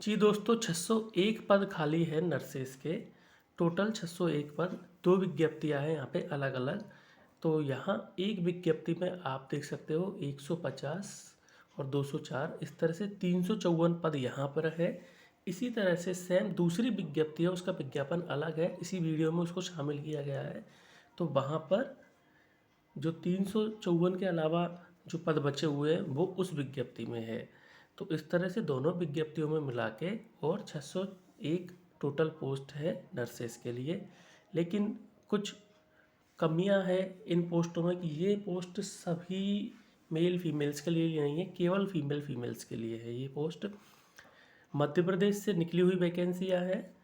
जी दोस्तों, 601 पद खाली है नर्सेस के। टोटल 601 पद, 2 विज्ञप्तियाँ हैं यहाँ पे अलग-अलग। तो यहाँ एक विज्ञप्ति में आप देख सकते हो 150 और 204, इस तरह से 354 पद यहाँ पर है। इसी तरह से सेम दूसरी विज्ञप्ति है, उसका विज्ञापन अलग है, इसी वीडियो में उसको शामिल किया गया है। तो वहाँ पर जो 354 के अलावा जो पद बचे हुए हैं वो उस विज्ञप्ति में है। तो इस तरह से दोनों विज्ञप्तियों में मिला के और 601 टोटल पोस्ट है नर्सेस के लिए। लेकिन कुछ कमियां हैं इन पोस्टों में कि ये पोस्ट सभी मेल फीमेल्स के लिए नहीं है, केवल फीमेल्स के लिए है ये पोस्ट। मध्य प्रदेश से निकली हुई वैकेंसियां हैं,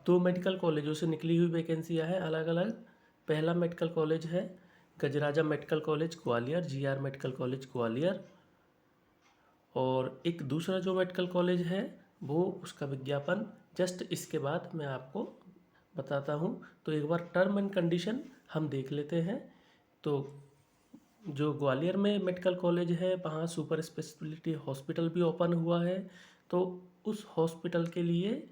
2 मेडिकल कॉलेजों से निकली हुई वैकेंसियां हैं अलग अलग। पहला मेडिकल कॉलेज है Gajaraja medical college Gwalior, G R medical college Gwalior. और एक दूसरा जो मेडिकल कॉलेज है वो उसका विज्ञापन जस्ट इसके बाद मैं आपको बताता हूँ। तो एक बार टर्म एंड कंडीशन हम देख लेते हैं। तो जो ग्वालियर में मेडिकल कॉलेज है वहाँ सुपर स्पेशलिटी हॉस्पिटल भी ओपन हुआ है। तो उस हॉस्पिटल के लिए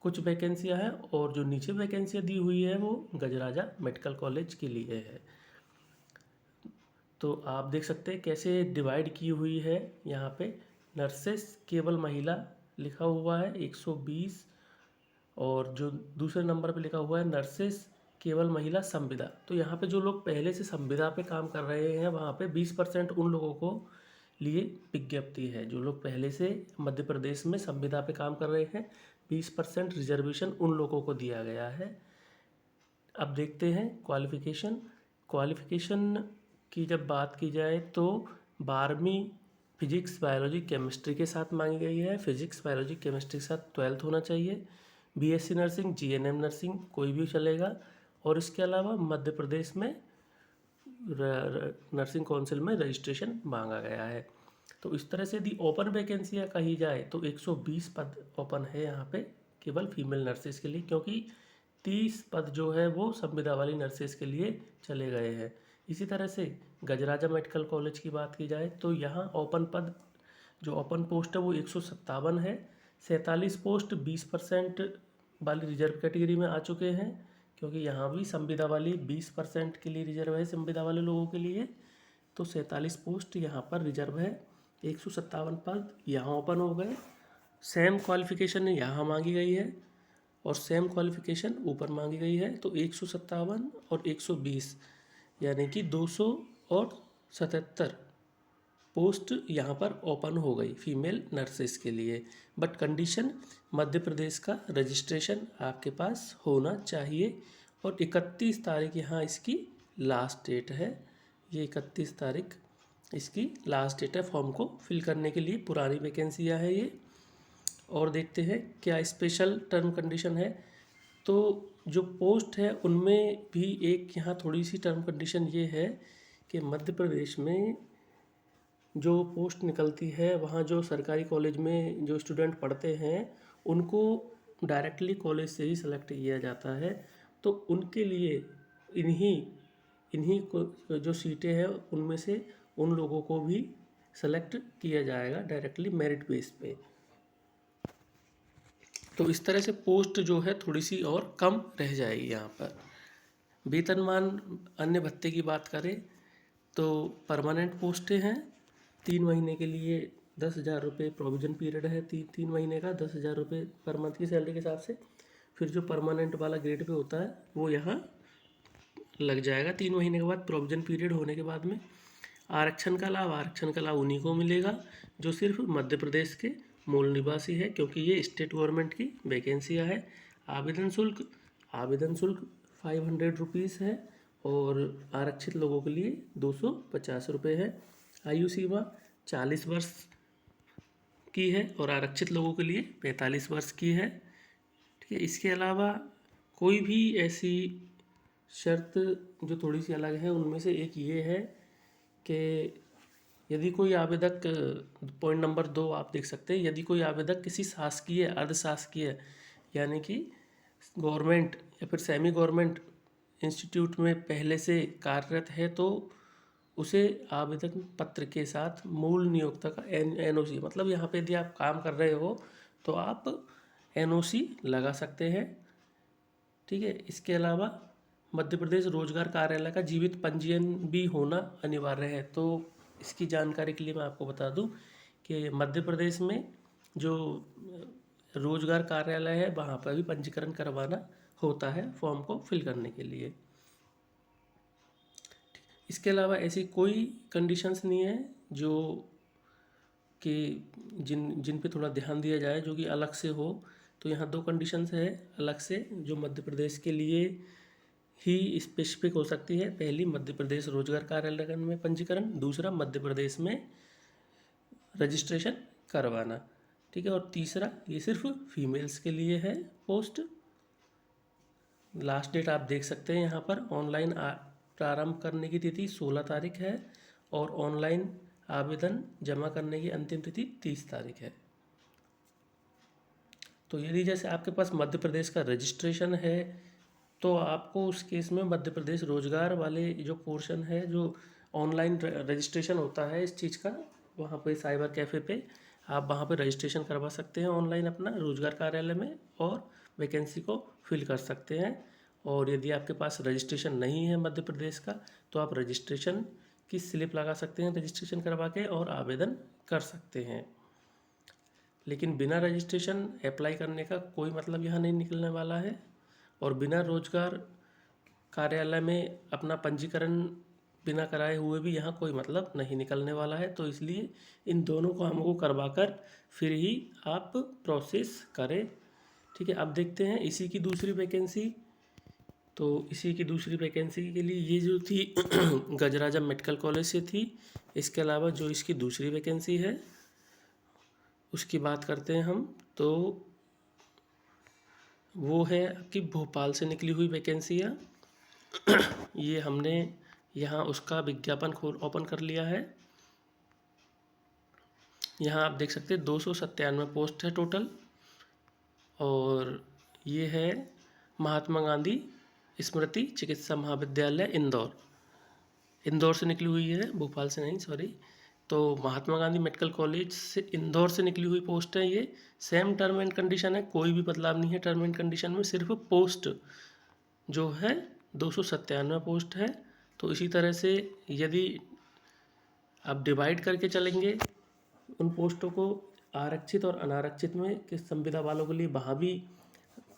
कुछ वैकेंसियाँ हैं और जो नीचे वैकेंसियाँ दी हुई है वो गजराजा मेडिकल कॉलेज के लिए है। तो आप देख सकते हैं कैसे डिवाइड की हुई है। यहाँ पे नर्सेस केवल महिला लिखा हुआ है 120, और जो दूसरे नंबर पे लिखा हुआ है नर्सेस केवल महिला संविदा। तो यहाँ पे जो लोग पहले से संविदा पे काम कर रहे हैं वहाँ पे 20% उन लोगों को लिए विज्ञप्ति है। जो लोग पहले से मध्य प्रदेश में संविदा पे काम कर रहे हैं 20% रिजर्वेशन उन लोगों को दिया गया है। अब देखते हैं क्वालिफ़िकेशन की जब बात की जाए तो 12वीं फिजिक्स बायोलॉजी केमिस्ट्री के साथ मांगी गई है। फिजिक्स बायोलॉजी केमिस्ट्री के साथ 12th होना चाहिए। बीएससी नर्सिंग, जीएनएम नर्सिंग कोई भी चलेगा। और इसके अलावा मध्य प्रदेश में नर्सिंग काउंसिल में रजिस्ट्रेशन मांगा गया है। तो इस तरह से यदि ओपन वैकेंसियाँ कही जाए तो 120 पद ओपन है यहाँ पे केवल फीमेल नर्सेस के लिए, क्योंकि 30 पद जो है वो संविदा वाली नर्सेस के लिए चले गए हैं। इसी तरह से गजराजा मेडिकल कॉलेज की बात की जाए तो यहाँ ओपन पद जो ओपन पोस्ट है वो 157 है। 47 पोस्ट 20% वाली रिजर्व कैटेगरी में आ चुके हैं, क्योंकि यहाँ भी संविदा वाली 20% के लिए रिजर्व है संविदा वाले लोगों के लिए। तो 47 पोस्ट यहाँ पर रिजर्व है। 157 पद यहाँ ओपन हो गए। सेम क्वालिफिकेशन यहाँ मांगी गई है और सेम क्वालिफिकेशन ऊपर मांगी गई है। तो 157 और 120 यानी कि 277 पोस्ट यहाँ पर ओपन हो गई फीमेल नर्सेस के लिए। बट कंडीशन मध्य प्रदेश का रजिस्ट्रेशन आपके पास होना चाहिए। और 31 तारीख यहाँ इसकी लास्ट डेट है। ये 31 तारीख इसकी लास्ट डेट है फॉर्म को फिल करने के लिए। पुरानी वैकेंसियाँ है ये। और देखते हैं क्या स्पेशल टर्म कंडीशन है। तो जो पोस्ट है उनमें भी एक यहाँ थोड़ी सी टर्म कंडीशन ये है कि मध्य प्रदेश में जो पोस्ट निकलती है वहाँ जो सरकारी कॉलेज में जो स्टूडेंट पढ़ते हैं उनको डायरेक्टली कॉलेज से ही सेलेक्ट किया जाता है। तो उनके लिए इन्हीं इन्हीं को जो सीटें हैं उनमें से उन लोगों को भी सेलेक्ट किया जाएगा डायरेक्टली मेरिट बेस पे। तो इस तरह से पोस्ट जो है थोड़ी सी और कम रह जाएगी यहाँ पर। वेतनमान अन्य भत्ते की बात करें तो परमानेंट पोस्टें हैं 3 महीने के लिए 10,000 रुपये प्रोविजन पीरियड है। 3 महीने का 10,000 रुपये पर मंथ की सैलरी के हिसाब से। फिर जो परमानेंट वाला ग्रेड पे होता है वो यहाँ लग जाएगा 3 महीने के बाद प्रोविजन पीरियड होने के बाद में। आरक्षण का लाभ उन्हीं को मिलेगा जो सिर्फ मध्य प्रदेश के मूल निवासी है, क्योंकि ये स्टेट गवर्नमेंट की वैकेंसियाँ है। आवेदन शुल्क 500 रुपीज़ है और आरक्षित लोगों के लिए 250 रुपये है। आयु सीमा 40 वर्ष की है और आरक्षित लोगों के लिए 45 वर्ष की है। ठीक है। इसके अलावा कोई भी ऐसी शर्त जो थोड़ी सी अलग है उनमें से एक ये है कि यदि कोई आवेदक, पॉइंट नंबर 2 आप देख सकते हैं, यदि कोई आवेदक किसी शासकीय अर्धशासकीय यानी कि गवर्नमेंट या फिर सेमी गवर्नमेंट इंस्टीट्यूट में पहले से कार्यरत है तो उसे आवेदन पत्र के साथ मूल नियोक्ता का एनओसी, मतलब यहाँ पे यदि आप काम कर रहे हो तो आप एनओसी लगा सकते हैं। ठीक है, इसके अलावा मध्य प्रदेश रोजगार कार्यालय का जीवित पंजीयन भी होना अनिवार्य है। तो इसकी जानकारी के लिए मैं आपको बता दूं कि मध्य प्रदेश में जो रोजगार कार्यालय है वहाँ पर भी पंजीकरण करवाना होता है फॉर्म को फिल करने के लिए। इसके अलावा ऐसी कोई कंडीशंस नहीं है जो कि जिन जिन पे थोड़ा ध्यान दिया जाए जो कि अलग से हो। तो यहाँ 2 कंडीशंस है अलग से जो मध्य प्रदेश के लिए ही स्पेसिफिक हो सकती है। पहली, मध्य प्रदेश रोजगार कार्यालय में पंजीकरण, दूसरा मध्य प्रदेश में रजिस्ट्रेशन करवाना। ठीक है, और तीसरा ये सिर्फ फीमेल्स के लिए है पोस्ट। लास्ट डेट आप देख सकते हैं यहाँ पर। ऑनलाइन प्रारंभ करने की तिथि 16 तारीख है और ऑनलाइन आवेदन जमा करने की अंतिम तिथि 30 तारीख है। तो यदि जैसे आपके पास मध्य प्रदेश का रजिस्ट्रेशन है तो आपको उस केस में मध्य प्रदेश रोजगार वाले जो पोर्शन है, जो ऑनलाइन रजिस्ट्रेशन होता है इस चीज़ का, वहाँ पे साइबर कैफ़े पे आप वहाँ पे रजिस्ट्रेशन करवा सकते हैं ऑनलाइन अपना रोजगार कार्यालय में और वैकेंसी को फिल कर सकते हैं। और यदि आपके पास रजिस्ट्रेशन नहीं है मध्य प्रदेश का तो आप रजिस्ट्रेशन की स्लिप लगा सकते हैं रजिस्ट्रेशन करवा के और आवेदन कर सकते हैं। लेकिन बिना रजिस्ट्रेशन अप्लाई करने का कोई मतलब यहाँ नहीं निकलने वाला है और बिना रोजगार कार्यालय में अपना पंजीकरण बिना कराए हुए भी यहाँ कोई मतलब नहीं निकलने वाला है। तो इसलिए इन दोनों को हमको करवाकर फिर ही आप प्रोसेस करें। ठीक है, अब देखते हैं इसी की दूसरी वैकेंसी। तो इसी की दूसरी वैकेंसी के लिए ये जो थी गजराजा मेडिकल कॉलेज से थी। इसके अलावा जो इसकी दूसरी वैकेंसी है उसकी बात करते हैं हम। तो वो है आपकी भोपाल से निकली हुई वैकेंसी है। ये हमने यहाँ उसका विज्ञापन ओपन कर लिया है। यहाँ आप देख सकते हैं 297 पोस्ट है टोटल और ये है महात्मा गांधी स्मृति चिकित्सा महाविद्यालय इंदौर से निकली हुई है, भोपाल से नहीं, सॉरी। तो महात्मा गांधी मेडिकल कॉलेज से इंदौर से निकली हुई पोस्ट है। ये सेम टर्म एंड कंडीशन है, कोई भी बदलाव नहीं है टर्म एंड कंडीशन में, सिर्फ पोस्ट जो है 297 पोस्ट है। तो इसी तरह से यदि आप डिवाइड करके चलेंगे उन पोस्टों को आरक्षित और अनारक्षित में, कि संविदा वालों के लिए वहाँ भी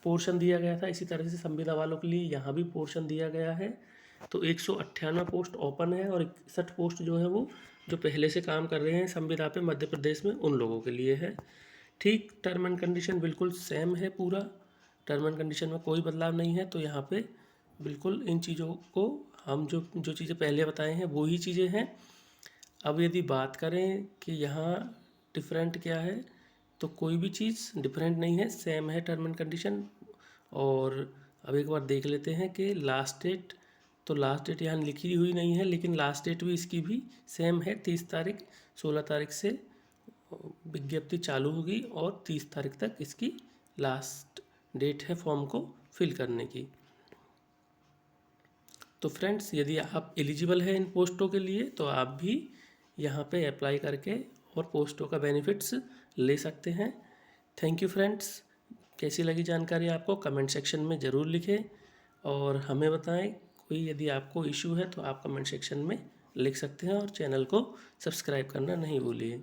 पोर्शन दिया गया था, इसी तरह से संविदा वालों के लिए यहाँ भी पोर्शन दिया गया है। तो 198 पोस्ट ओपन है और 61 पोस्ट जो है वो जो पहले से काम कर रहे हैं संविदा पे मध्य प्रदेश में उन लोगों के लिए है। ठीक, टर्म एंड कंडीशन बिल्कुल सेम है, पूरा टर्म एंड कंडीशन में कोई बदलाव नहीं है। तो यहाँ पे बिल्कुल इन चीज़ों को हम जो चीज़ें पहले बताए हैं वो ही चीज़ें हैं। अब यदि बात करें कि यहाँ डिफरेंट क्या है, तो कोई भी चीज़ डिफरेंट नहीं है, सेम है टर्म एंड कंडीशन। और अब एक बार देख लेते हैं कि लास्ट डेट, तो लास्ट डेट यहाँ लिखी हुई नहीं है लेकिन लास्ट डेट भी इसकी भी सेम है 30 तारीख। 16 तारीख से विज्ञप्ति चालू होगी और 30 तारीख तक इसकी लास्ट डेट है फॉर्म को फिल करने की। तो फ्रेंड्स, यदि आप एलिजिबल हैं इन पोस्टों के लिए तो आप भी यहाँ पे अप्लाई करके और पोस्टों का बेनिफिट्स ले सकते हैं। Thank you friends. कैसी लगी जानकारी आपको कमेंट सेक्शन में ज़रूर लिखें और हमें बताएं। कोई यदि आपको इशू है तो आप कमेंट सेक्शन में लिख सकते हैं और चैनल को सब्सक्राइब करना नहीं भूलिए।